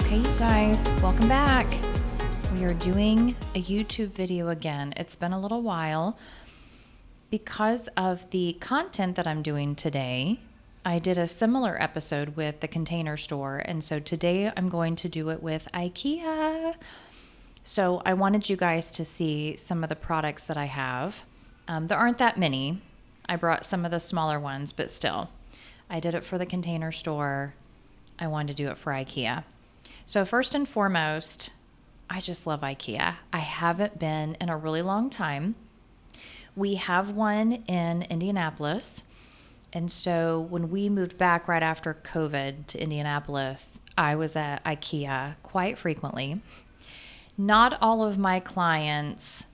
Okay, you guys, welcome back. We are doing a YouTube video again. It's been a little while. Because of the content that I'm doing today, I did a similar episode with the Container Store, and so today I'm going to do it with Ikea. So I wanted you guys to see some of the products that I have. There aren't that many. I brought some of the smaller ones, but still. I did it for the Container Store. I wanted to do it for Ikea. So first and foremost, I just love Ikea. I haven't been in a really long time. We have one in Indianapolis. And so when we moved back right after COVID to Indianapolis, I was at Ikea quite frequently. Not all of my clients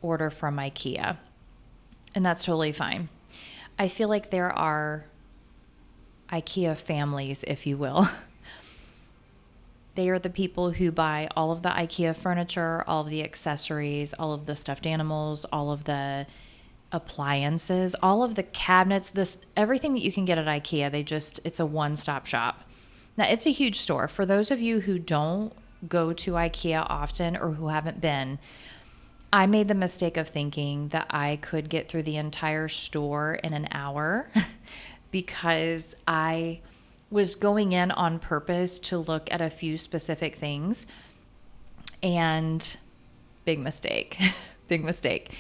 order from Ikea, and that's totally fine. I feel like there are Ikea families, if you will. They are the people who buy all of the Ikea furniture, all of the accessories, all of the stuffed animals, all of the appliances, all of the cabinets, everything that you can get at Ikea. It's a one-stop shop. Now, it's a huge store. For those of you who don't go to Ikea often or who haven't been, I made the mistake of thinking that I could get through the entire store in an hour because I was going in on purpose to look at a few specific things, and big mistake, big mistake.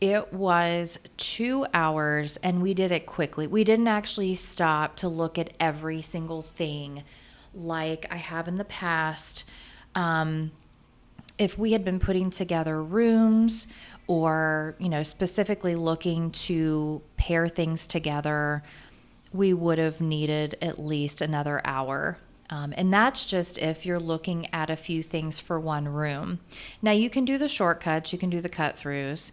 It was 2 hours and we did it quickly. We didn't actually stop to look at every single thing like I have in the past. If we had been putting together rooms or, specifically looking to pair things together, we would have needed at least another hour. And that's just if you're looking at a few things for one room. Now, you can do the shortcuts, you can do the cut-throughs.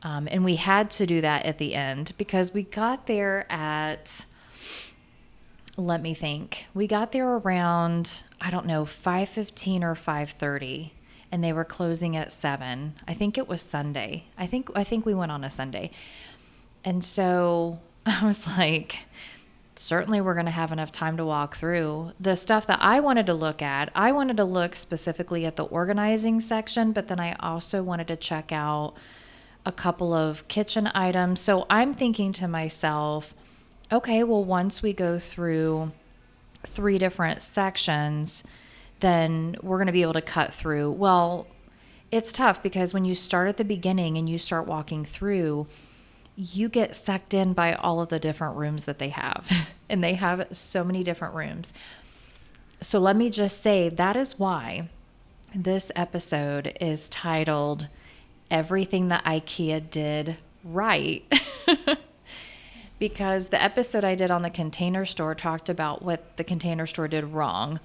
And we had to do that at the end because we got there at, let me think, we got there around, 5:15 or 5:30. And they were closing at 7. I think it was Sunday. I think we went on a Sunday. And so I was like, certainly we're going to have enough time to walk through. The stuff that I wanted to look at, I wanted to look specifically at the organizing section, but then I also wanted to check out a couple of kitchen items. So I'm thinking to myself, okay, well, once we go through 3 different sections, then we're going to be able to cut through. Well, it's tough because when you start at the beginning and you start walking through, you get sucked in by all of the different rooms that they have. And they have so many different rooms. So let me just say that is why this episode is titled Everything That IKEA Did Right. Because the episode I did on the Container Store talked about what the Container Store did wrong.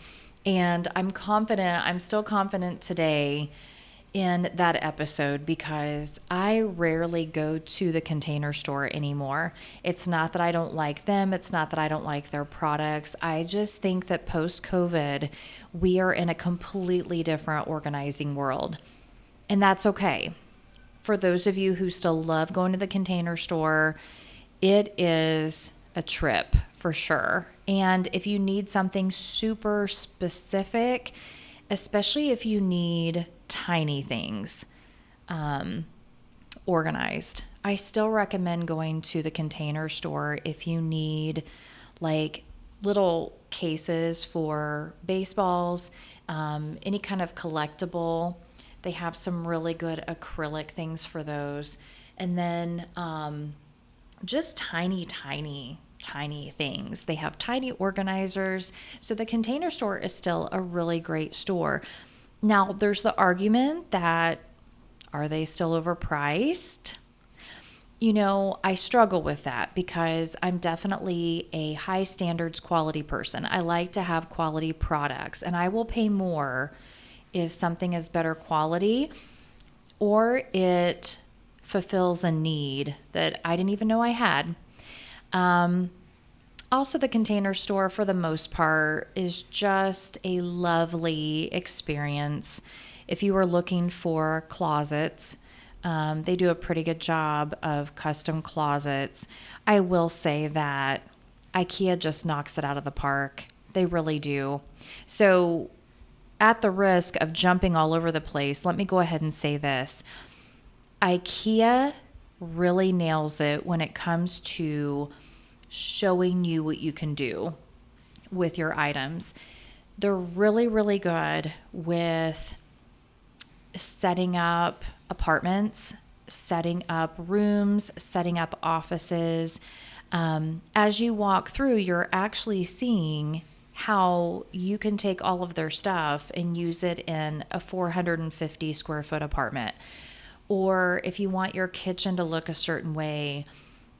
And I'm still confident today in that episode because I rarely go to the Container Store anymore. It's not that I don't like them. It's not that I don't like their products. I just think that post-COVID, we are in a completely different organizing world. And that's okay. For those of you who still love going to the Container Store, it is a trip for sure. And if you need something super specific, especially if you need tiny things organized, I still recommend going to the Container Store if you need like little cases for baseballs, any kind of collectible. They have some really good acrylic things for those. And then just tiny things. They have tiny organizers. So the Container Store is still a really great store. Now, there's the argument that, are they still overpriced? I struggle with that because I'm definitely a high standards quality person. I like to have quality products, and I will pay more if something is better quality or it fulfills a need that I didn't even know I had. Also, the Container Store, for the most part, is just a lovely experience. If you are looking for closets, they do a pretty good job of custom closets. I will say that IKEA just knocks it out of the park. They really do. So at the risk of jumping all over the place, let me go ahead and say this. Ikea really nails it when it comes to showing you what you can do with your items. They're really, really good with setting up apartments, setting up rooms, setting up offices. As you walk through, you're actually seeing how you can take all of their stuff and use it in a 450 square foot apartment. Or if you want your kitchen to look a certain way,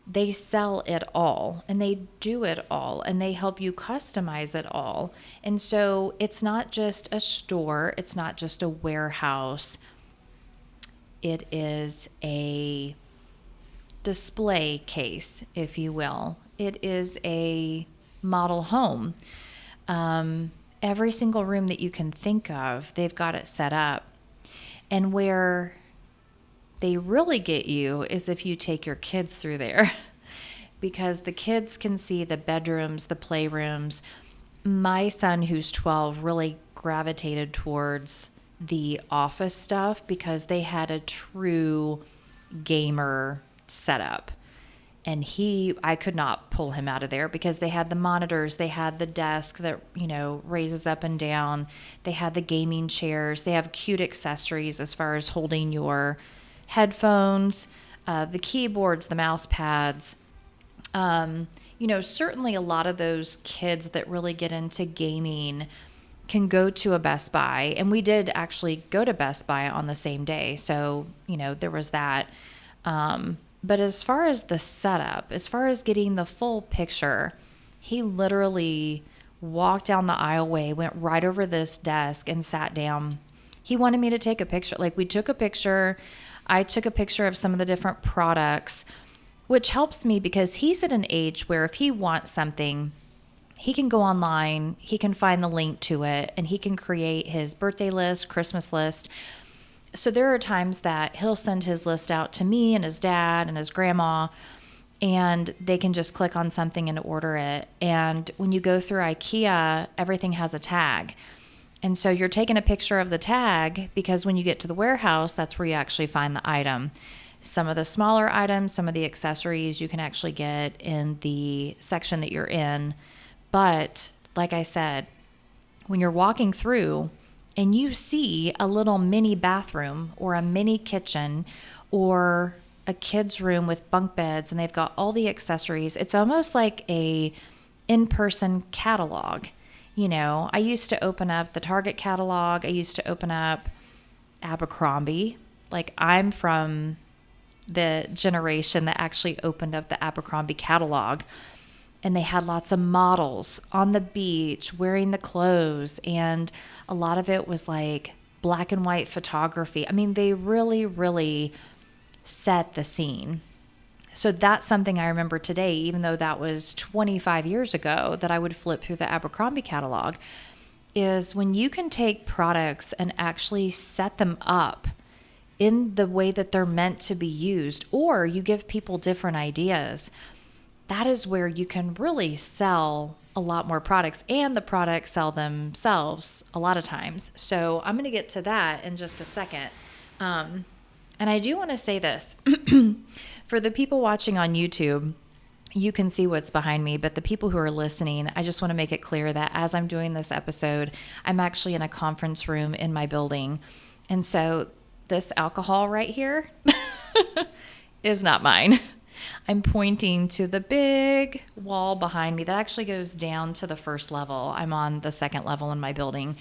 they sell it all and they do it all and they help you customize it all. And so it's not just a store, it's not just a warehouse. It is a display case, if you will. It is a model home. Every single room that you can think of, they've got it set up. And where they really get you is if you take your kids through there, because the kids can see the bedrooms, the playrooms. My son, who's 12, really gravitated towards the office stuff because they had a true gamer setup. And I could not pull him out of there because they had the monitors, they had the desk that, raises up and down. They had the gaming chairs. They have cute accessories as far as holding your headphones, the keyboards, the mouse pads. Certainly a lot of those kids that really get into gaming can go to a Best Buy. And we did actually go to Best Buy on the same day. So, there was that. But as far as the setup, as far as getting the full picture, he literally walked down the aisleway, went right over this desk and sat down. He wanted me to take a picture. Like, we took a picture. I took a picture of some of the different products, which helps me because he's at an age where if he wants something, he can go online, he can find the link to it, and he can create his birthday list, Christmas list. So there are times that he'll send his list out to me and his dad and his grandma, and they can just click on something and order it. And when you go through IKEA, everything has a tag. And so you're taking a picture of the tag because when you get to the warehouse, that's where you actually find the item. Some of the smaller items, some of the accessories you can actually get in the section that you're in. But like I said, when you're walking through and you see a little mini bathroom or a mini kitchen or a kid's room with bunk beds and they've got all the accessories, it's almost like a in-person catalog. I used to open up the Target catalog. I used to open up Abercrombie. Like, I'm from the generation that actually opened up the Abercrombie catalog. And they had lots of models on the beach wearing the clothes. And a lot of it was like black and white photography. I mean, they really, really set the scene. So that's something I remember today, even though that was 25 years ago that I would flip through the Abercrombie catalog, is when you can take products and actually set them up in the way that they're meant to be used, or you give people different ideas. That is where you can really sell a lot more products, and the products sell themselves a lot of times. So I'm going to get to that in just a second. And I do want to say this for the people watching on YouTube, you can see what's behind me, but the people who are listening, I just want to make it clear that as I'm doing this episode, I'm actually in a conference room in my building. And so this alcohol right here is not mine. I'm pointing to the big wall behind me that actually goes down to the first level. I'm on the second level in my building.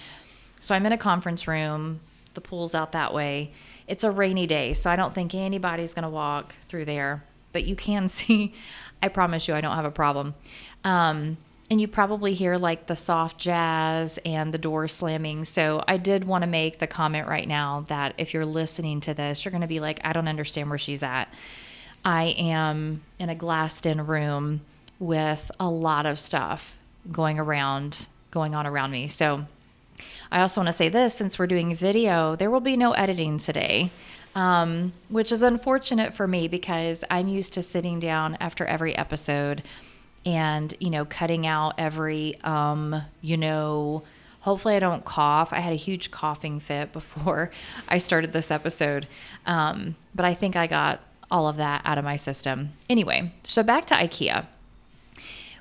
So I'm in a conference room. The pool's out that way. It's a rainy day, so I don't think anybody's going to walk through there. But you can see, I promise you, I don't have a problem. And you probably hear like the soft jazz and the door slamming. So I did want to make the comment right now that if you're listening to this, you're going to be like, I don't understand where she's at. I am in a glassed-in room with a lot of stuff going on around me. So I also want to say this, since we're doing video, there will be no editing today, which is unfortunate for me because I'm used to sitting down after every episode and, cutting out every, hopefully I don't cough. I had a huge coughing fit before I started this episode. But I think I got all of that out of my system. Anyway, so back to IKEA.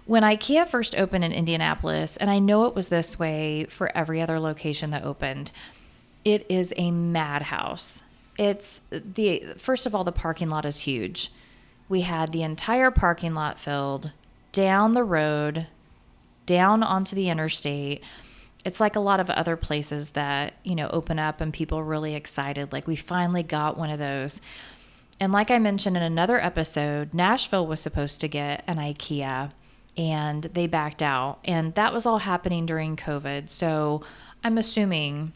When IKEA first opened in Indianapolis, and I know it was this way for every other location that opened, it is a madhouse. First of all, the parking lot is huge. We had the entire parking lot filled down the road, down onto the interstate. It's like a lot of other places that, open up and people are really excited. Like we finally got one of those. And like I mentioned in another episode, Nashville was supposed to get an IKEA and they backed out. And that was all happening during COVID. So I'm assuming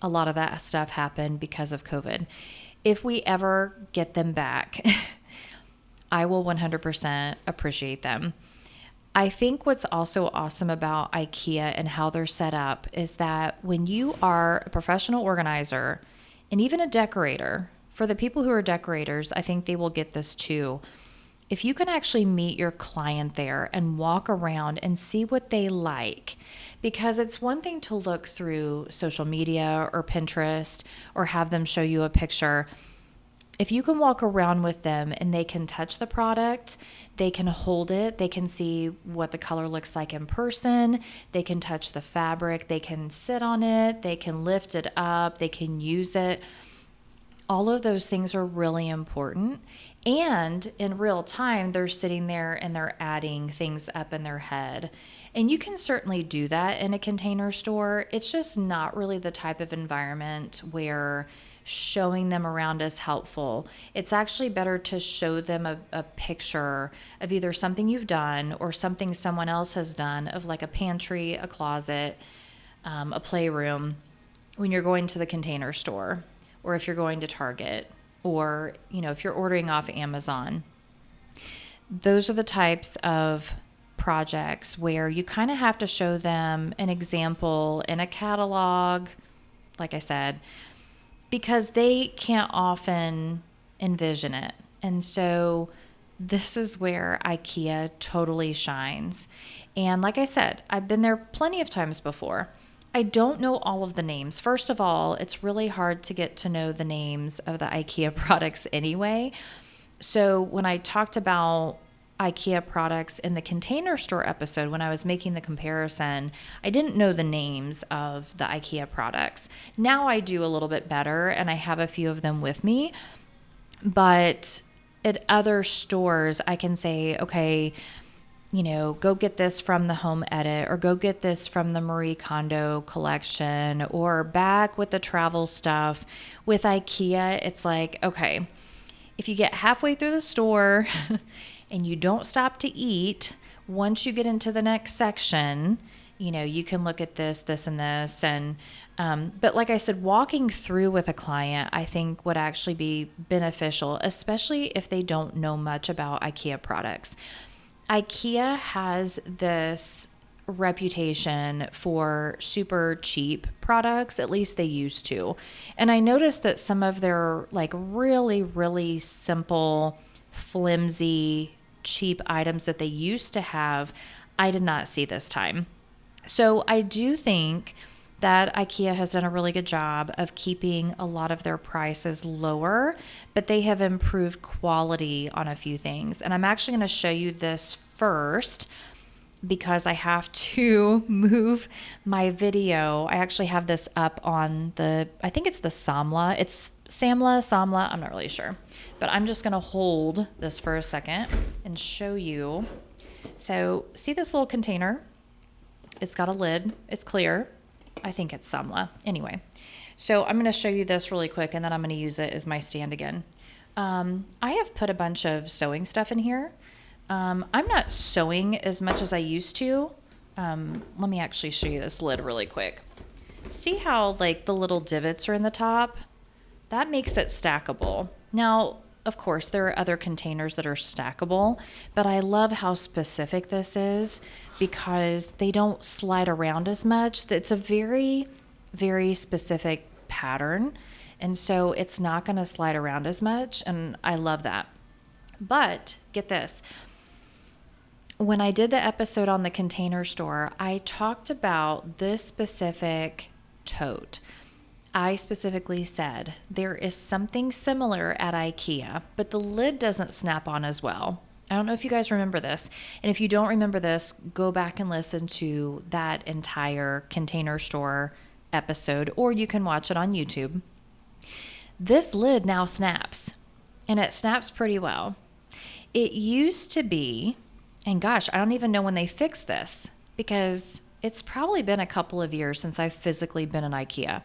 a lot of that stuff happened because of COVID. If we ever get them back, I will 100% appreciate them. I think what's also awesome about IKEA and how they're set up is that when you are a professional organizer and even a decorator, for the people who are decorators, I think they will get this too. If you can actually meet your client there and walk around and see what they like, because it's one thing to look through social media or Pinterest or have them show you a picture. If you can walk around with them and they can touch the product, they can hold it, they can see what the color looks like in person, they can touch the fabric, they can sit on it, they can lift it up, they can use it. All of those things are really important. And in real time, they're sitting there and they're adding things up in their head. And you can certainly do that in a Container Store. It's just not really the type of environment where showing them around is helpful. It's actually better to show them a picture of either something you've done or something someone else has done, of like a pantry, a closet, a playroom, when you're going to the Container Store, or if you're going to Target, or if you're ordering off Amazon. Those are the types of projects where you kind of have to show them an example in a catalog, like I said, because they can't often envision it. And so this is where IKEA totally shines. And like I said, I've been there plenty of times before. I don't know all of the names. First of all, it's really hard to get to know the names of the IKEA products anyway. So when I talked about IKEA products in the Container Store episode, when I was making the comparison, I didn't know the names of the IKEA products. Now I do a little bit better, and I have a few of them with me. But at other stores, I can say, okay, go get this from the Home Edit, or go get this from the Marie Kondo collection, or back with the travel stuff. With IKEA, it's like, okay, if you get halfway through the store and you don't stop to eat, once you get into the next section, you can look at this, and this. And, but like I said, walking through with a client, I think would actually be beneficial, especially if they don't know much about IKEA products. IKEA has this reputation for super cheap products, at least they used to. And I noticed that some of their like really, really simple, flimsy, cheap items that they used to have, I did not see this time. So I do think that IKEA has done a really good job of keeping a lot of their prices lower, but they have improved quality on a few things. And I'm actually going to show you this first because I have to move my video. I actually have this up on I think it's the Samla. It's Samla, I'm not really sure. But I'm just going to hold this for a second and show you. So see this little container? It's got a lid. It's clear. I think it's Samla. Anyway, so I'm going to show you this really quick, and then I'm going to use it as my stand again. I have put a bunch of sewing stuff in here. I'm not sewing as much as I used to. Let me actually show you this lid really quick. See how like the little divots are in the top? That makes it stackable. Now, of course, there are other containers that are stackable, but I love how specific this is because they don't slide around as much. It's a very, very specific pattern, and so it's not going to slide around as much, and I love that. But get this. when I did the episode on the Container Store, I talked about this specific tote. I specifically said there is something similar at Ikea, but the lid doesn't snap on as well. I don't know if you guys remember this. And if you don't remember this, go back and listen to that entire Container Store episode, or you can watch it on YouTube. This lid now snaps, and it snaps pretty well. It used to be, and gosh, I don't even know when they fixed this, because it's probably been a couple of years since I've physically been in Ikea.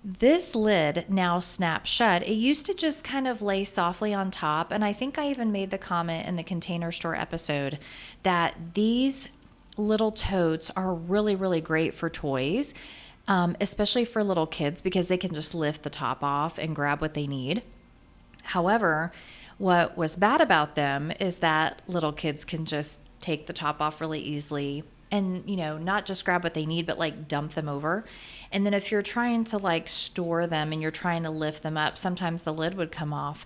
This lid now snaps shut. It used to just kind of lay softly on top, and I think I even made the comment in the Container Store episode that these little totes are really, really great for toys, especially for little kids, because they can just lift the top off and grab what they need. However, what was bad about them is that little kids can just take the top off really easily and, not just grab what they need, but like dump them over. And then if you're trying to like store them and you're trying to lift them up, sometimes the lid would come off.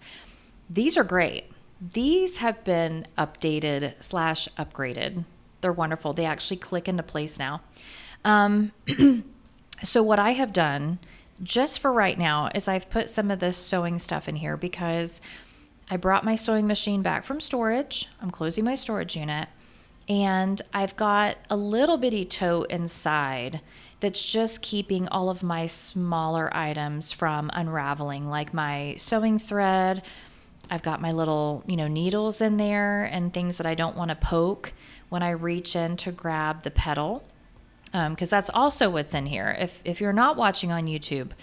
These are great. These have been updated/upgraded. They're wonderful. They actually click into place now. So what I have done just for right now is I've put some of this sewing stuff in here because I brought my sewing machine back from storage. I'm closing my storage unit. And I've got a little bitty tote inside that's just keeping all of my smaller items from unraveling, like my sewing thread. I've got my little, needles in there and things that I don't want to poke when I reach in to grab the pedal, because that's also what's in here. If you're not watching on YouTube,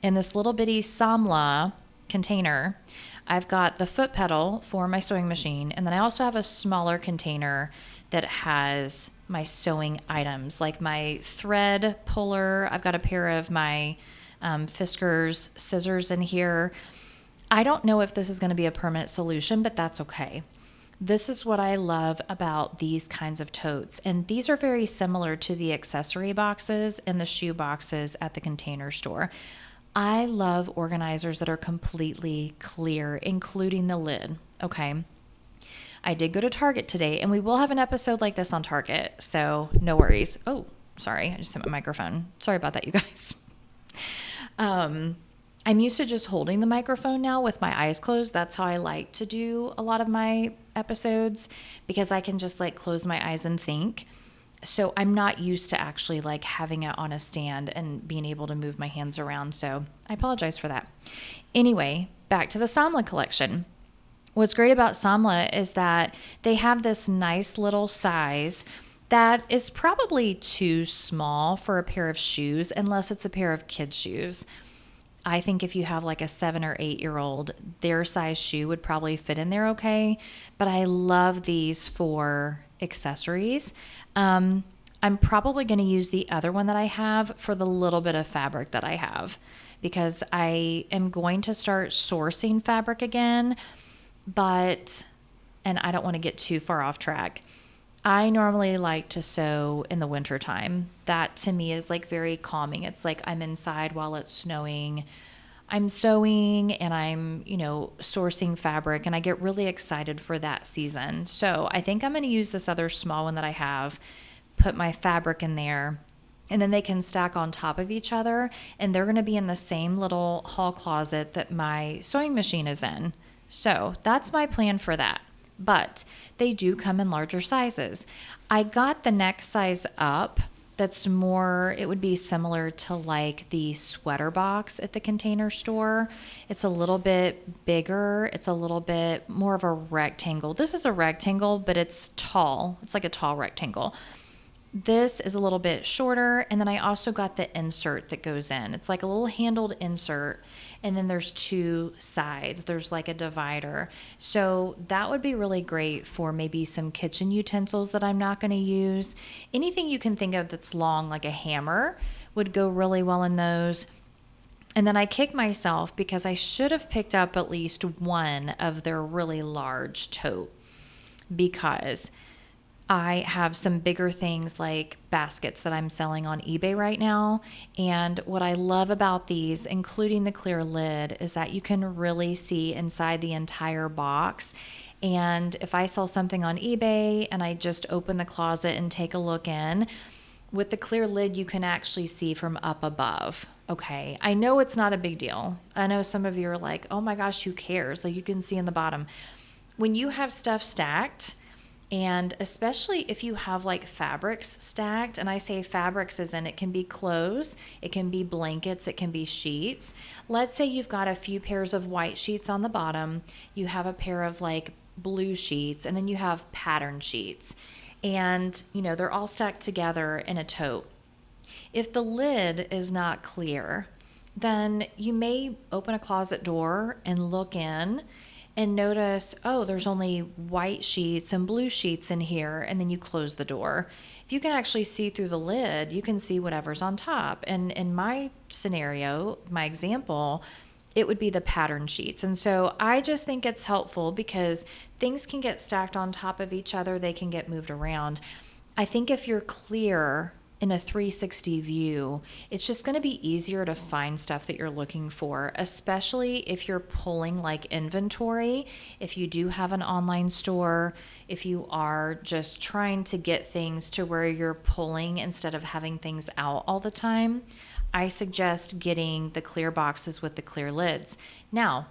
in this little bitty Samla container, I've got the foot pedal for my sewing machine, and then I also have a smaller container that has my sewing items, like my thread puller. I've got a pair of my Fiskars scissors in here. I don't know if this is going to be a permanent solution, but that's okay. This is what I love about these kinds of totes. And these are very similar to the accessory boxes and the shoe boxes at the Container Store. I love organizers that are completely clear, including the lid. Okay. I did go to Target today, and we will have an episode like this on Target, so no worries. Oh, sorry. I just hit my microphone. Sorry about that, you guys. I'm used to just holding the microphone now with my eyes closed. That's how I like to do a lot of my episodes, because I can just like close my eyes and think. So I'm not used to actually like having it on a stand and being able to move my hands around. So I apologize for that. Anyway, back to the Samla collection. What's great about Samla is that they have this nice little size that is probably too small for a pair of shoes, unless it's a pair of kids' shoes. I think if you have like a 7 or 8 year old, their size shoe would probably fit in there okay. But I love these for accessories. I'm probably going to use the other one that I have for the little bit of fabric that I have, because I am going to start sourcing fabric again. And I don't want to get too far off track. I normally like to sew in the wintertime. That to me is like very calming. It's like I'm inside while it's snowing. I'm sewing and I'm, sourcing fabric, and I get really excited for that season. So I think I'm going to use this other small one that I have, put my fabric in there, and then they can stack on top of each other, and they're going to be in the same little hall closet that my sewing machine is in. So that's my plan for that. But they do come in larger sizes. I got the next size up that's more, it would be similar to like the sweater box at the Container Store. It's a little bit bigger. It's a little bit more of a rectangle. This is a rectangle, but it's tall. It's like a tall rectangle. This is a little bit shorter, and then I also got the insert that goes in. It's like a little handled insert, and then there's 2 sides. There's like a divider. So that would be really great for maybe some kitchen utensils that I'm not going to use. Anything you can think of that's long, like a hammer, would go really well in those. And then I kick myself because I should have picked up at least one of their really large tote, because I have some bigger things like baskets that I'm selling on eBay right now. And what I love about these, including the clear lid, is that you can really see inside the entire box. And if I sell something on eBay and I just open the closet and take a look in, with the clear lid, you can actually see from up above. Okay, I know it's not a big deal. I know some of you are like, oh my gosh, who cares? Like you can see in the bottom. When you have stuff stacked, and especially if you have like fabrics stacked, and I say fabrics as in it can be clothes, it can be blankets, it can be sheets. Let's say you've got a few pairs of white sheets on the bottom, you have a pair of like blue sheets, and then you have pattern sheets. And, they're all stacked together in a tote. If the lid is not clear, then you may open a closet door and look in and notice, oh, there's only white sheets and blue sheets in here, and then you close the door. If you can actually see through the lid, you can see whatever's on top. And in my scenario, my example, it would be the pattern sheets. And so I just think it's helpful because things can get stacked on top of each other. They can get moved around. I think if you're clear in a 360 view, it's just going to be easier to find stuff that you're looking for, especially if you're pulling like inventory. If you do have an online store, if you are just trying to get things to where you're pulling instead of having things out all the time, I suggest getting the clear boxes with the clear lids. Now,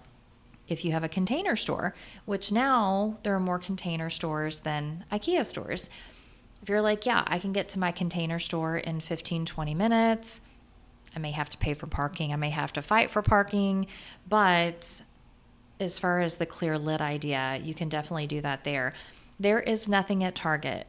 if you have a container store, which now there are more container stores than Ikea stores. If you're like, yeah, I can get to my container store in 15, 20 minutes. I may have to pay for parking. I may have to fight for parking. But as far as the clear lid idea, you can definitely do that there. There is nothing at Target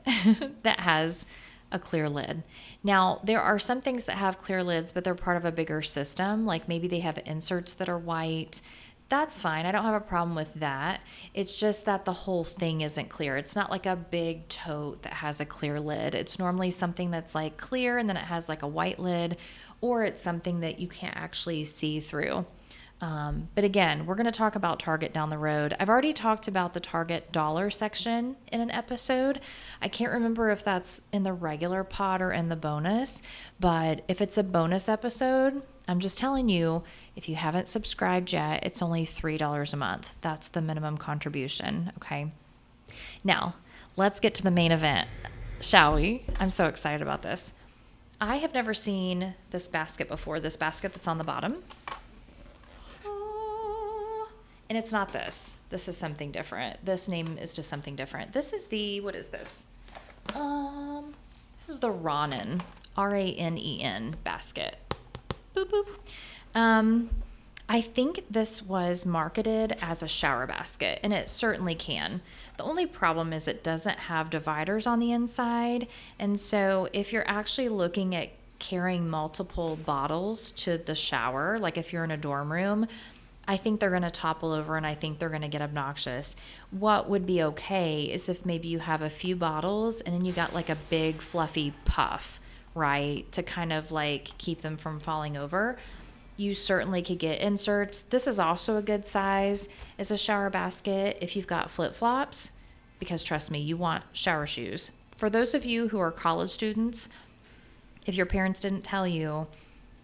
that has a clear lid. Now, there are some things that have clear lids, but they're part of a bigger system. Like maybe they have inserts that are white. That's fine. I don't have a problem with that. It's just that the whole thing isn't clear. It's not like a big tote that has a clear lid. It's normally something that's like clear and then it has like a white lid, or it's something that you can't actually see through. But again, we're going to talk about Target down the road. I've already talked about the Target dollar section in an episode. I can't remember if that's in the regular pod or in the bonus, but if it's a bonus episode, I'm just telling you, if you haven't subscribed yet, it's only $3 a month. That's the minimum contribution, okay? Now, let's get to the main event, shall we? I'm so excited about this. I have never seen this basket before, this basket that's on the bottom. And it's not this. This is something different. This name is just something different. This is the, what is this? This is the Ranen, Ranen basket. Boop, boop. I think this was marketed as a shower basket, and it certainly can. The only problem is it doesn't have dividers on the inside. And so if you're actually looking at carrying multiple bottles to the shower, like if you're in a dorm room, I think they're going to topple over and I think they're going to get obnoxious. What would be okay is if maybe you have a few bottles and then you got like a big fluffy puff, right? To kind of like keep them from falling over. You certainly could get inserts. This is also a good size as a shower basket if you've got flip-flops, because trust me, you want shower shoes. For those of you who are college students, if your parents didn't tell you,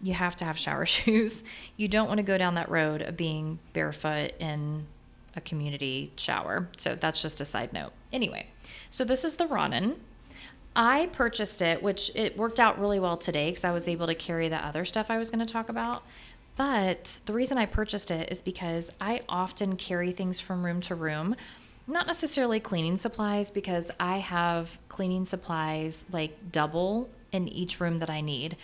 you have to have shower shoes. You don't want to go down that road of being barefoot in a community shower. So that's just a side note. Anyway, so this is the Ranen. I purchased it, which it worked out really well today because I was able to carry the other stuff I was going to talk about. But the reason I purchased it is because I often carry things from room to room. Not necessarily cleaning supplies, because I have cleaning supplies like double in each room that I need.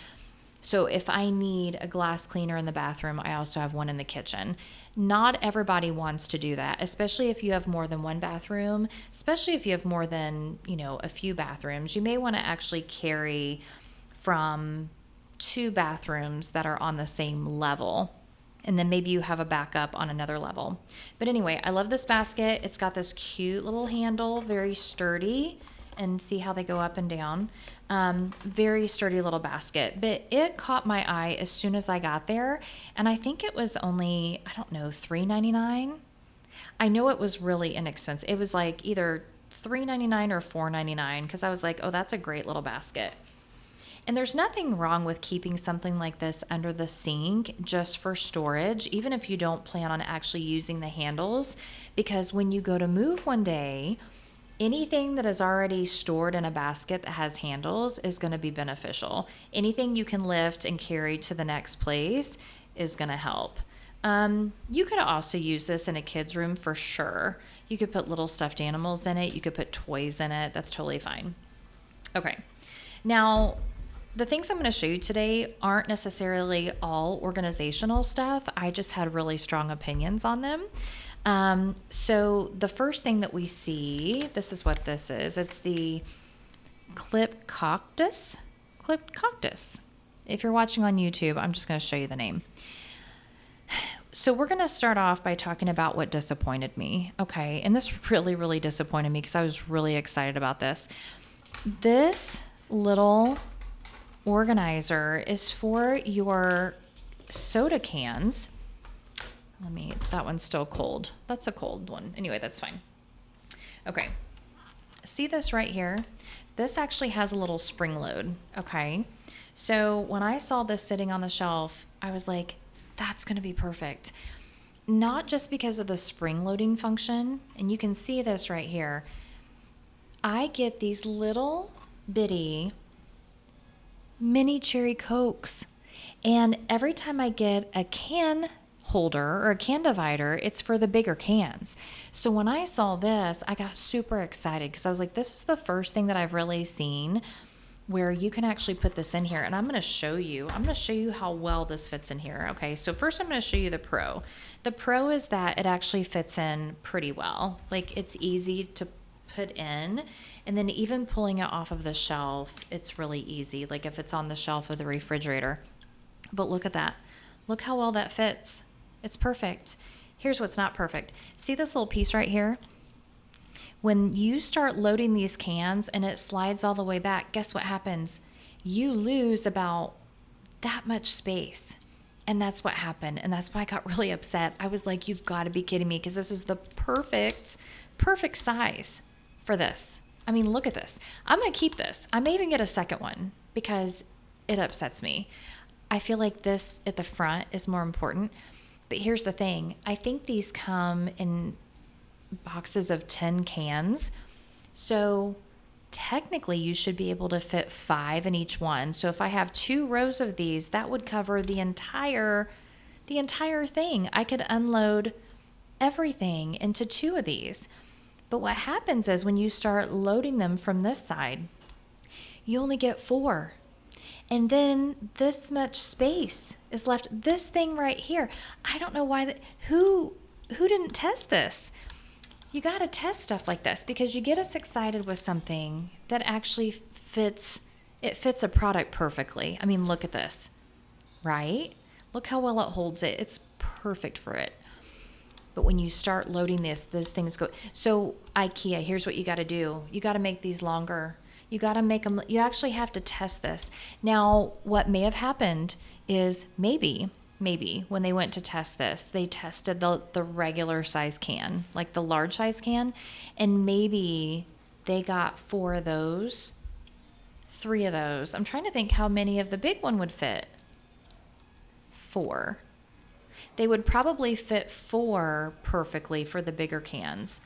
So if I need a glass cleaner in the bathroom, I also have one in the kitchen. Not everybody wants to do that, especially if you have more than one bathroom, especially if you have more than, a few bathrooms. You may want to actually carry from 2 bathrooms that are on the same level. And then maybe you have a backup on another level. But anyway, I love this basket. It's got this cute little handle, very sturdy. And see how they go up and down. Very sturdy little basket, but it caught my eye as soon as I got there. And I think it was only, $3.99. I know it was really inexpensive. It was like either $3.99 or $4.99, because I was like, oh, that's a great little basket. And there's nothing wrong with keeping something like this under the sink just for storage, even if you don't plan on actually using the handles, because when you go to move one day, anything that is already stored in a basket that has handles is going to be beneficial. Anything you can lift and carry to the next place is going to help. You could also use this in a kid's room for sure. You could put little stuffed animals in it. You could put toys in it. That's totally fine. Okay. Now, the things I'm going to show you today aren't necessarily all organizational stuff. I just had really strong opinions on them. So the first thing that we see, this is what this is. It's the Clipped Cactus. If you're watching on YouTube, I'm just going to show you the name. So we're going to start off by talking about what disappointed me. Okay. And this really, really disappointed me because I was really excited about this. This little organizer is for your soda cans. That one's still cold. That's a cold one. Anyway, that's fine. Okay. See this right here? This actually has a little spring load. Okay. So when I saw this sitting on the shelf, I was like, that's going to be perfect. Not just because of the spring loading function. And you can see this right here. I get these little bitty mini cherry Cokes. And every time I get a can holder or a can divider, it's for the bigger cans. So when I saw this, I got super excited because I was like, this is the first thing that I've really seen where you can actually put this in here. And I'm going to show you how well this fits in here. Okay. So first I'm going to show you the pro. The pro is that it actually fits in pretty well. Like it's easy to put in, and then even pulling it off of the shelf, it's really easy. Like if it's on the shelf of the refrigerator, but look at that. Look how well that fits. It's perfect. Here's what's not perfect. See this little piece right here? When you start loading these cans and it slides all the way back, guess what happens? You lose about that much space. And that's what happened. And that's why I got really upset. I was like, you've got to be kidding me, because this is the perfect size for this. I mean, look at this. I'm going to keep this. I may even get a second one because it upsets me. I feel like this at the front is more important. But here's the thing. I think these come in boxes of 10 cans. So technically you should be able to fit 5 in each one. So if I have 2 rows of these, that would cover the entire thing. I could unload everything into 2 of these. But what happens is when you start loading them from this side, you only get 4. And then this much space is left. This thing right here. I don't know why who didn't test this? You got to test stuff like this because you get us excited with something that actually fits a product perfectly. I mean, look at this, right? Look how well it holds it. It's perfect for it. But when you start loading these things go. So Ikea, here's what you got to do. You got to make these longer. You got to make them, you actually have to test this. Now, what may have happened is maybe when they went to test this, they tested the regular size can, like the large size can, and maybe they got 4 of those, 3 of those. I'm trying to think how many of the big one would fit. 4. They would probably fit 4 perfectly for the bigger cans.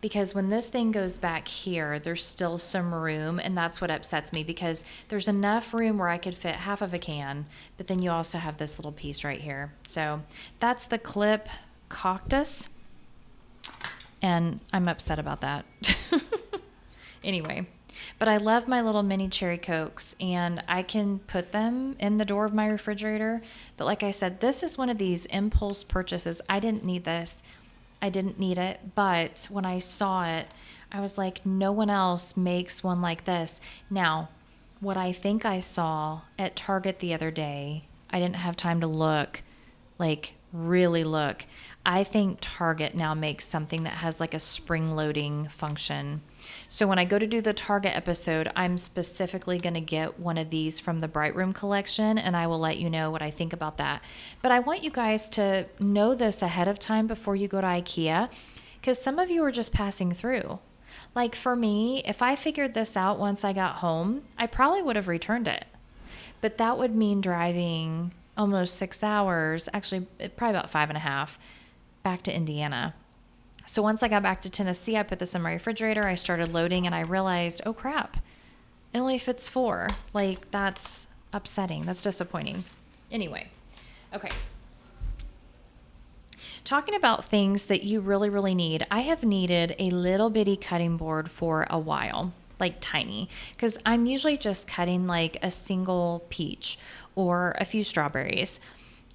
Because when this thing goes back here, there's still some room, and that's what upsets me, because there's enough room where I could fit half of a can, but then you also have this little piece right here. So that's the Clipped Cactus, and I'm upset about that. Anyway, but I love my little mini cherry Cokes, and I can put them in the door of my refrigerator. But like I said, this is one of these impulse purchases. I didn't need this. I didn't need it, but when I saw it, I was like, no one else makes one like this. Now, what I think I saw at Target the other day, I didn't have time to look, like really look. I think Target now makes something that has like a spring loading function. So when I go to do the Target episode, I'm specifically going to get one of these from the Bright Room collection, and I will let you know what I think about that. But I want you guys to know this ahead of time before you go to Ikea, because some of you are just passing through. Like for me, if I figured this out once I got home, I probably would have returned it. But that would mean driving almost 6 hours, actually, probably about 5.5, back to Indiana. So once I got back to Tennessee, I put this in my refrigerator. I started loading and I realized, oh crap, it only fits 4. Like, that's upsetting. That's disappointing. Anyway, okay. Talking about things that you really, really need, I have needed a little bitty cutting board for a while, like tiny, because I'm usually just cutting like a single peach or a few strawberries.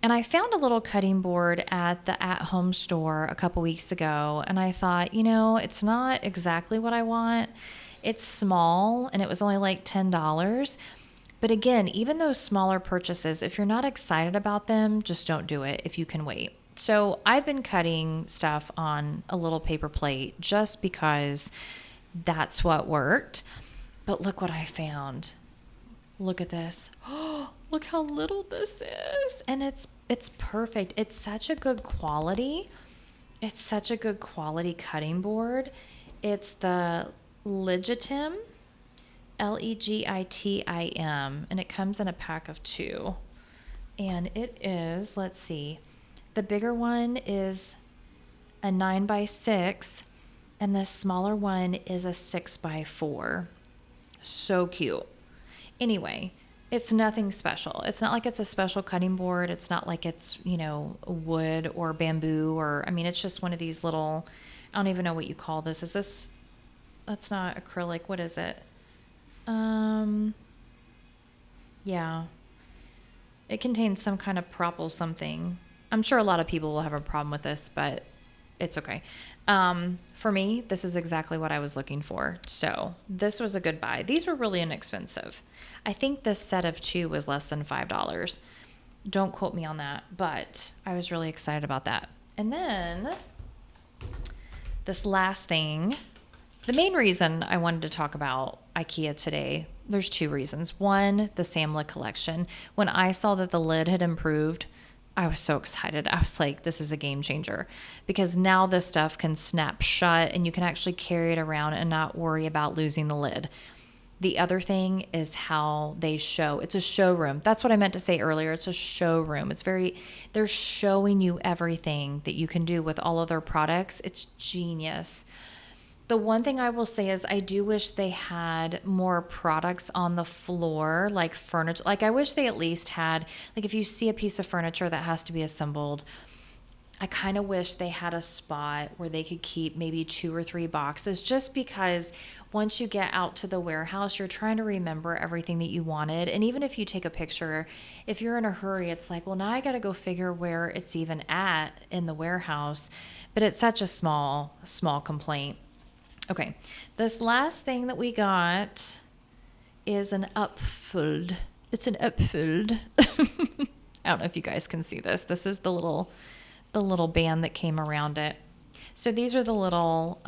And I found a little cutting board at the at-home store a couple weeks ago, and I thought, it's not exactly what I want. It's small, and it was only like $10. But again, even those smaller purchases, if you're not excited about them, just don't do it if you can wait. So I've been cutting stuff on a little paper plate just because that's what worked. But look what I found. Look at this. Oh, look how little this is. And it's perfect. It's such a good quality. It's such a good quality cutting board. It's the Legitim, Legitim, and it comes in a pack of 2. And it is, let's see, the bigger one is a 9x6, and the smaller one is a 6x4. So cute. Anyway, it's nothing special. It's not like it's a special cutting board. It's not like it's, wood or bamboo it's just one of these little, I don't even know what you call this. That's not acrylic. What is it? Yeah. It contains some kind of propyl something. I'm sure a lot of people will have a problem with this, but it's okay. For me, this is exactly what I was looking for. So this was a good buy. These were really inexpensive. I think this set of 2 was less than $5. Don't quote me on that, but I was really excited about that. And then this last thing, the main reason I wanted to talk about Ikea today, there's 2 reasons. One, the Samla collection. When I saw that the lid had improved, I was so excited. I was like, this is a game changer, because now this stuff can snap shut and you can actually carry it around and not worry about losing the lid. The other thing is how they show. It's a showroom. That's what I meant to say earlier. It's a showroom. They're showing you everything that you can do with all of their products. It's genius. The one thing I will say is I do wish they had more products on the floor, like furniture. Like I wish they at least had, like if you see a piece of furniture that has to be assembled, I kind of wish they had a spot where they could keep maybe 2 or 3 boxes, just because once you get out to the warehouse, you're trying to remember everything that you wanted. And even if you take a picture, if you're in a hurry, it's like, well, now I got to go figure where it's even at in the warehouse. But it's such a small complaint. Okay, this last thing that we got is an upfold. It's an upfold. I don't know if you guys can see this. This is the little band that came around it. So these are the little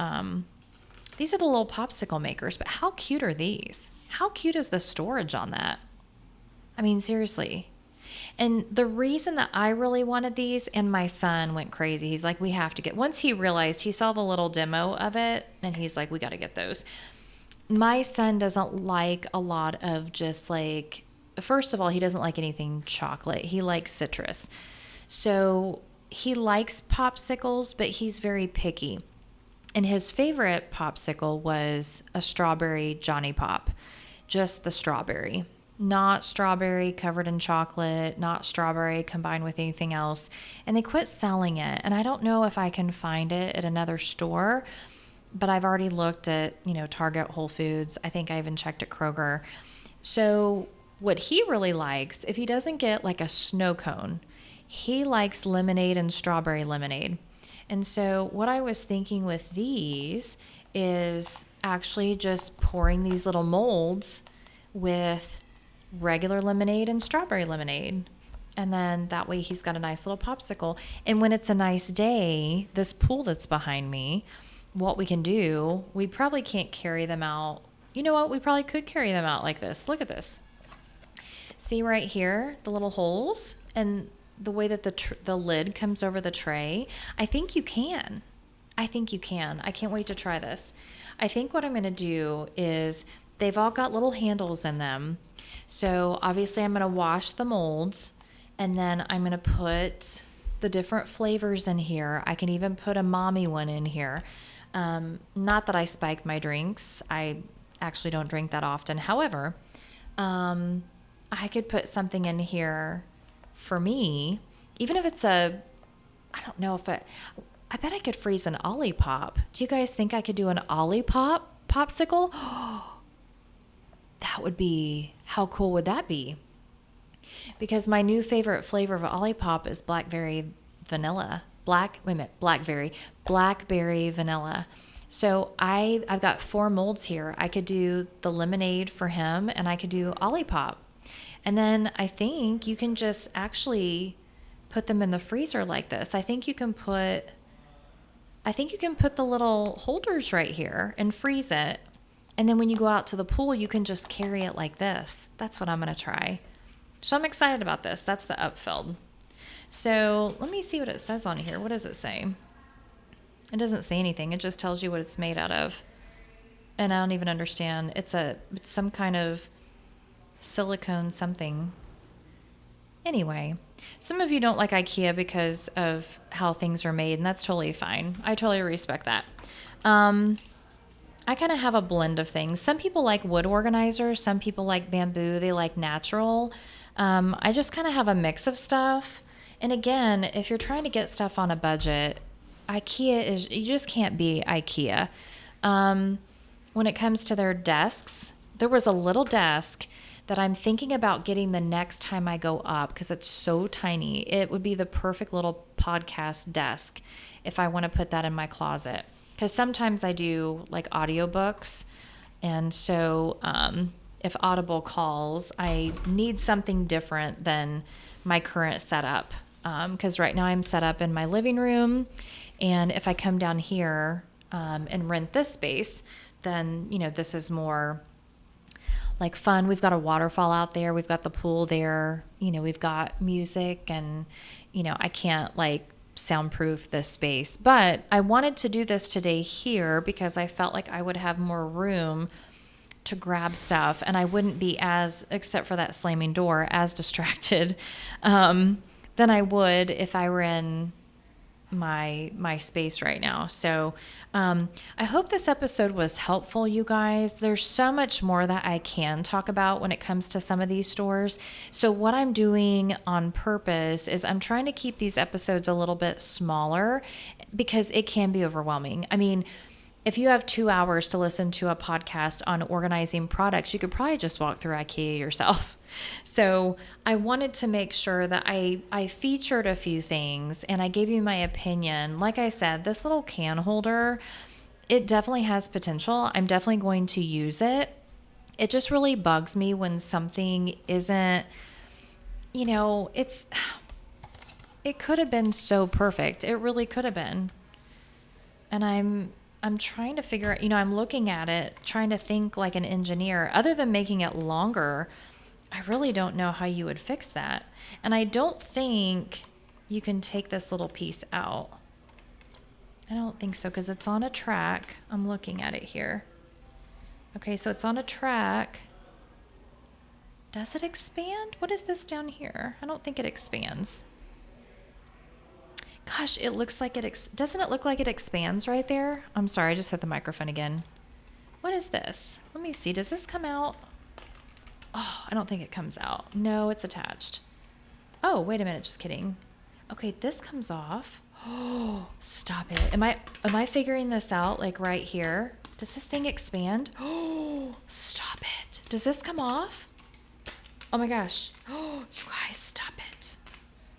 popsicle makers. But how cute are these? How cute is the storage on that? I mean, seriously. And the reason that I really wanted these, and my son went crazy. He's like, we have to get, once he realized, he saw the little demo of it, and he's like, we got to get those. My son doesn't like a lot of just like, first of all, he doesn't like anything chocolate. He likes citrus. So he likes popsicles, but he's very picky. And his favorite popsicle was a strawberry Johnny Pop, just the strawberry. Not strawberry covered in chocolate, not strawberry combined with anything else. And they quit selling it. And I don't know if I can find it at another store, but I've already looked at, Target, Whole Foods. I think I even checked at Kroger. So what he really likes, if he doesn't get like a snow cone, he likes lemonade and strawberry lemonade. And so what I was thinking with these is actually just pouring these little molds with regular lemonade and strawberry lemonade. And then that way he's got a nice little popsicle. And when it's a nice day, this pool that's behind me, what we can do, we probably can't carry them out. You know what? We probably could carry them out like this. Look at this. See right here, the little holes and the way that the lid comes over the tray. I think you can. I think you can. I can't wait to try this. I think what I'm going to do is they've all got little handles in them. So obviously I'm going to wash the molds, and then I'm going to put the different flavors in here. I can even put a mommy one in here. Not that I spike my drinks. I actually don't drink that often. However, I could put something in here for me, even if it's I don't know if I bet I could freeze an Olipop. Do you guys think I could do an Olipop popsicle? That would be, how cool would that be? Because my new favorite flavor of Olipop is blackberry vanilla. Blackberry vanilla. So I've got 4 molds here. I could do the lemonade for him, and I could do Olipop. And then I think you can just actually put them in the freezer like this. I think you can put the little holders right here and freeze it. And then when you go out to the pool, you can just carry it like this. That's what I'm going to try. So I'm excited about this. That's the Upfilled. So let me see what it says on here. What does it say? It doesn't say anything. It just tells you what it's made out of. And I don't even understand. It's some kind of silicone something. Anyway, some of you don't like Ikea because of how things are made, and that's totally fine. I totally respect that. I kind of have a blend of things. Some people like wood organizers. Some people like bamboo. They like natural. I just kind of have a mix of stuff. And again, if you're trying to get stuff on a budget, you just can't be Ikea. When it comes to their desks, there was a little desk that I'm thinking about getting the next time I go up because it's so tiny. It would be the perfect little podcast desk if I want to put that in my closet. Because sometimes I do like audiobooks. And so if Audible calls, I need something different than my current setup. Because right now I'm set up in my living room. And if I come down here and rent this space, then, this is more like fun. We've got a waterfall out there. We've got the pool there. We've got music, and, I can't soundproof this space. But I wanted to do this today here because I felt like I would have more room to grab stuff, and I wouldn't be except for that slamming door, as distracted than I would if I were in my space right now. So I hope this episode was helpful, you guys. There's so much more that I can talk about when it comes to some of these stores. So what I'm doing on purpose is I'm trying to keep these episodes a little bit smaller because it can be overwhelming. I mean, if you have 2 hours to listen to a podcast on organizing products, you could probably just walk through IKEA yourself. So I wanted to make sure that I featured a few things and I gave you my opinion. Like I said, this little can holder, it definitely has potential. I'm definitely going to use it. It just really bugs me when something isn't, it could have been so perfect. It really could have been. And I'm trying to figure out, I'm looking at it, trying to think like an engineer. Other than making it longer, I really don't know how you would fix that. And I don't think you can take this little piece out. I don't think so, because it's on a track. I'm looking at it here. Okay, so it's on a track. Does it expand? What is this down here? I don't think it expands. Gosh, it looks like doesn't it look like it expands right there? I'm sorry, I just hit the microphone again. What is this? Let me see. Does this come out? Oh, I don't think it comes out. No, it's attached. Oh, wait a minute. Just kidding. Okay, this comes off. Oh, stop it. Am I figuring this out like right here? Does this thing expand? Oh, stop it. Does this come off? Oh my gosh. Oh, you guys, stop it.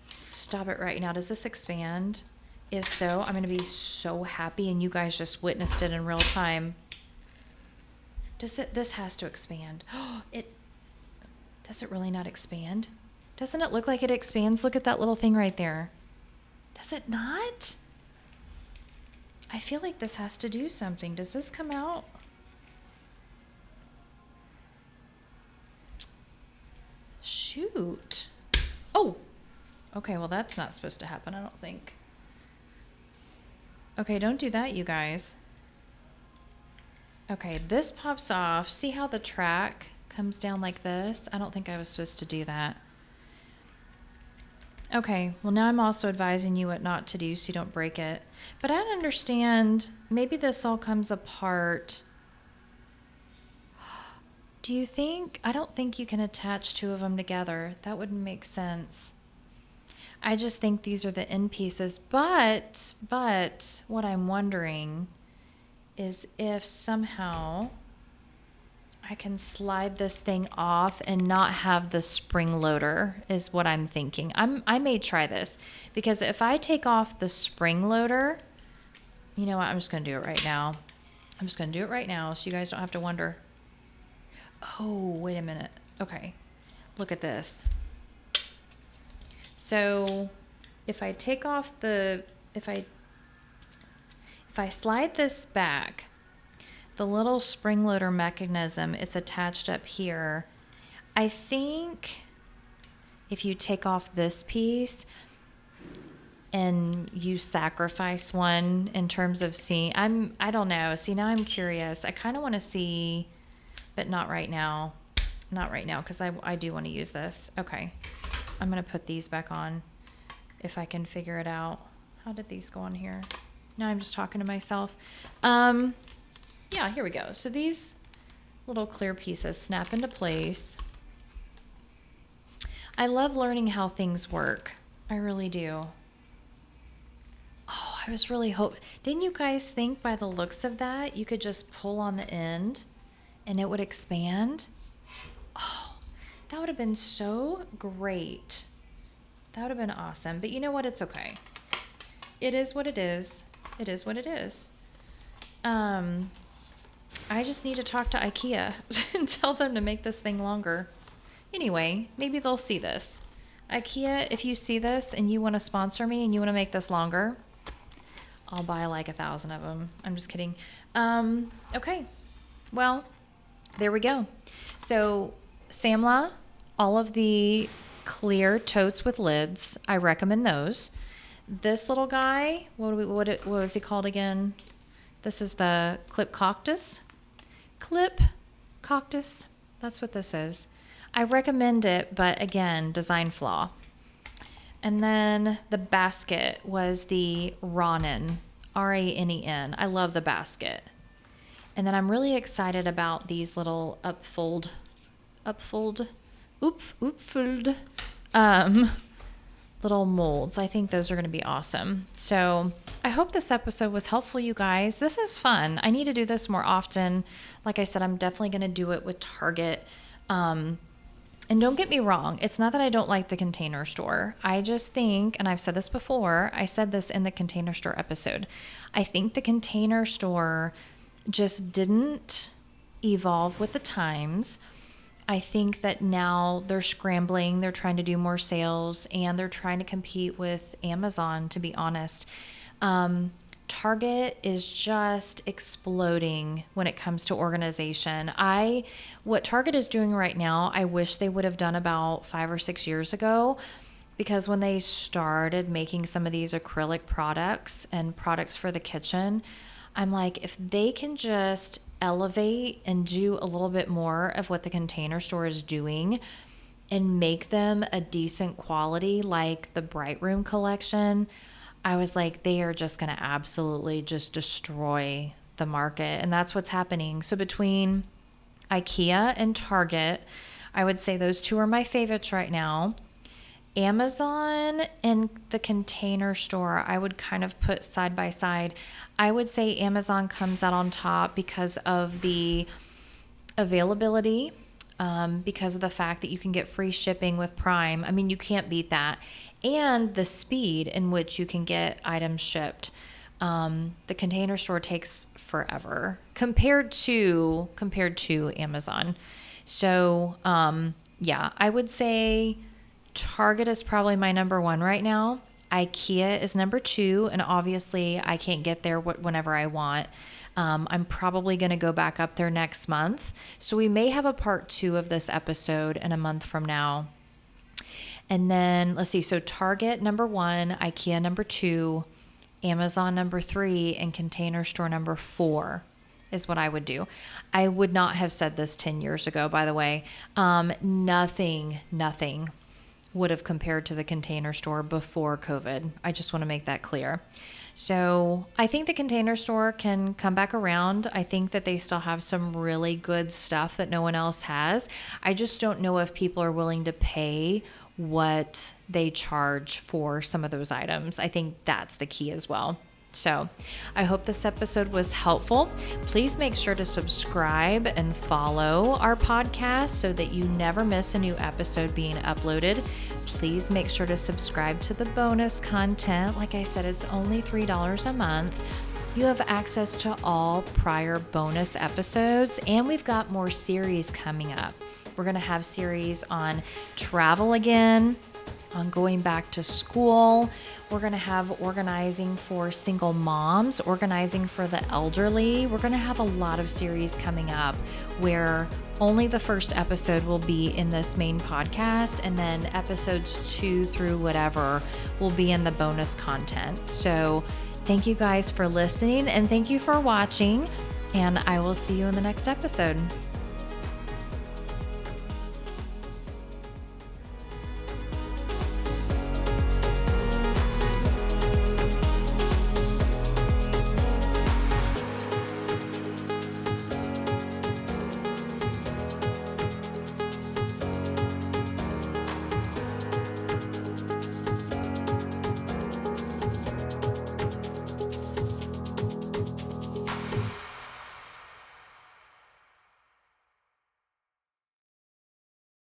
Stop it right now. Does this expand? If so, I'm going to be so happy, and you guys just witnessed it in real time. This has to expand. Oh, does it really not expand? Doesn't it look like it expands? Look at that little thing right there. Does it not? I feel like this has to do something. Does this come out? Shoot. Oh, okay. Well, that's not supposed to happen, I don't think. Okay, don't do that, you guys. Okay, this pops off. See how the track comes down like this? I don't think I was supposed to do that. Okay, well now I'm also advising you what not to do so you don't break it. But I don't understand, maybe this all comes apart. Do you think, I don't think you can attach two of them together. That wouldn't make sense. I just think these are the end pieces, but what I'm wondering is if somehow I can slide this thing off and not have the spring loader is what I'm thinking. I may try this because if I take off the spring loader, you know what? I'm just going to do it right now. I'm just going to do it right now so you guys don't have to wonder. Oh, wait a minute. Okay. Look at this. So if I take off if I slide this back, the little spring loader mechanism, it's attached up here. I think if you take off this piece and you sacrifice one in terms of seeing, I don't know. See, now I'm curious. I kind of want to see, but not right now. Not right now, because I do want to use this. Okay. I'm going to put these back on if I can figure it out. How did these go on here? Now I'm just talking to myself. Yeah, here we go. So these little clear pieces snap into place. I love learning how things work. I really do. Oh, I was really didn't you guys think by the looks of that, you could just pull on the end and it would expand? Oh, that would have been so great. That would have been awesome. But you know what? It's okay. It is what it is. It is what it is. I just need to talk to Ikea and tell them to make this thing longer. Anyway, maybe they'll see this. Ikea, if you see this and you want to sponsor me and you want to make this longer, I'll buy like 1,000 of them. I'm just kidding. Okay. Well, there we go. So Samla, all of the clear totes with lids, I recommend those. This little guy, what was he called again? This is the Clip Cactus. Clip Cactus, that's what this is. I recommend it, but again, design flaw. And then the basket was the Ranen, Ranen. I love the basket. And then I'm really excited about these little upfold, little molds. I think those are going to be awesome. So I hope this episode was helpful, you guys. This is fun. I need to do this more often. Like I said, I'm definitely going to do it with Target. And don't get me wrong. It's not that I don't like the Container Store. I just think, and I've said this before, I said this in the Container Store episode. I think the Container Store just didn't evolve with the times. I think that now they're scrambling, they're trying to do more sales, and they're trying to compete with Amazon, to be honest. Target is just exploding when it comes to organization. What Target is doing right now, I wish they would have done about 5 or 6 years ago, because when they started making some of these acrylic products and products for the kitchen, I'm like, if they can just elevate and do a little bit more of what the Container Store is doing and make them a decent quality, like the Bright Room collection, I was like, they are just going to absolutely just destroy the market. And that's what's happening. So between Ikea and Target, I would say those two are my favorites right now. Amazon and the Container Store, I would kind of put side by side. I would say Amazon comes out on top because of the availability, because of the fact that you can get free shipping with Prime. I mean, you can't beat that. And the speed in which you can get items shipped. The Container Store takes forever compared to Amazon. So, yeah, I would say Target is probably my number one right now. Ikea is number two, and obviously I can't get there whenever I want. I'm probably going to go back up there next month. So we may have a part 2 of this episode in a month from now. And then let's see. So Target number 1, Ikea number 2, Amazon number 3, and Container Store number 4 is what I would do. I would not have said this 10 years ago, by the way. Nothing would have compared to the Container Store before COVID. I just want to make that clear. So I think the Container Store can come back around. I think that they still have some really good stuff that no one else has. I just don't know if people are willing to pay what they charge for some of those items. I think that's the key as well. So I hope this episode was helpful. Please make sure to subscribe and follow our podcast so that you never miss a new episode being uploaded. Please make sure to subscribe to the bonus content. Like I said, it's only $3 a month. You have access to all prior bonus episodes, and we've got more series coming up. We're going to have series on travel again, on going back to school. We're going to have organizing for single moms, organizing for the elderly. We're going to have a lot of series coming up where only the first episode will be in this main podcast, and then episodes 2 through whatever will be in the bonus content. So thank you guys for listening, and thank you for watching, and I will see you in the next episode.